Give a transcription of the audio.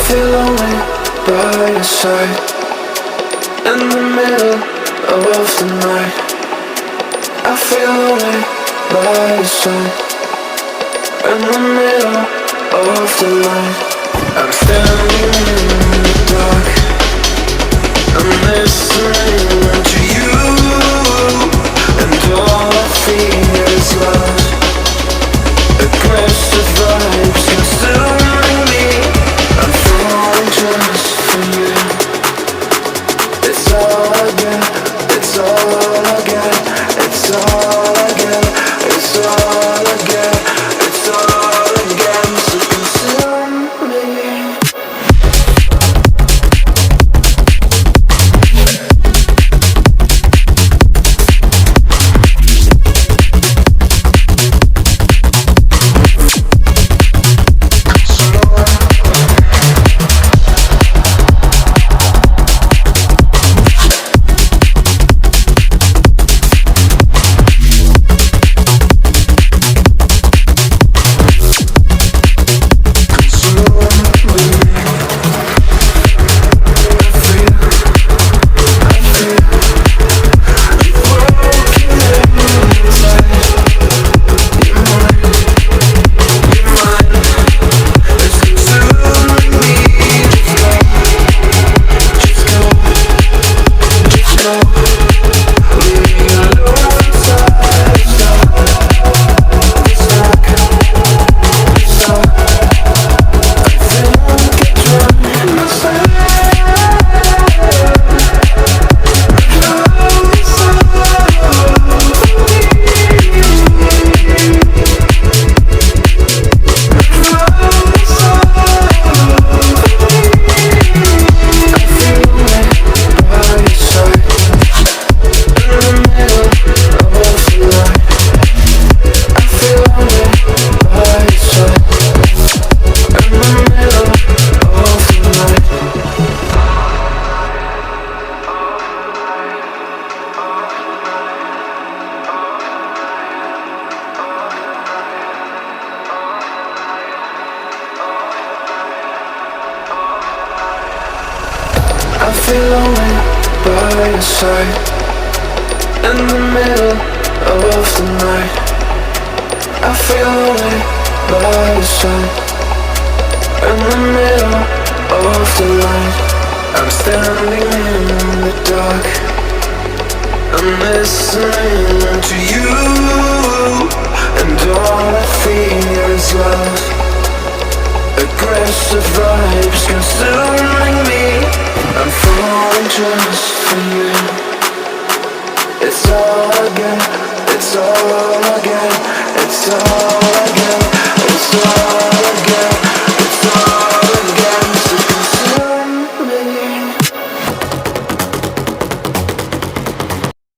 feel lonely by your side. In the middle of the night, I feel lonely by your side. In the middle of the night, I'm standing in the dark. I'm listening to you, and all I feel is love. Aggressive vibes consuming me. I'm falling just for you. It's all I get, it's all I get, it's all I get, it's all I get, it's all I get. So consume me. I feel lonely by your side. In the middle of the night, I feel lonely by your side. In the middle of the light, I'm standing in the dark. I'm listening to you, and all I feel is love. Aggressive vibes consuming me.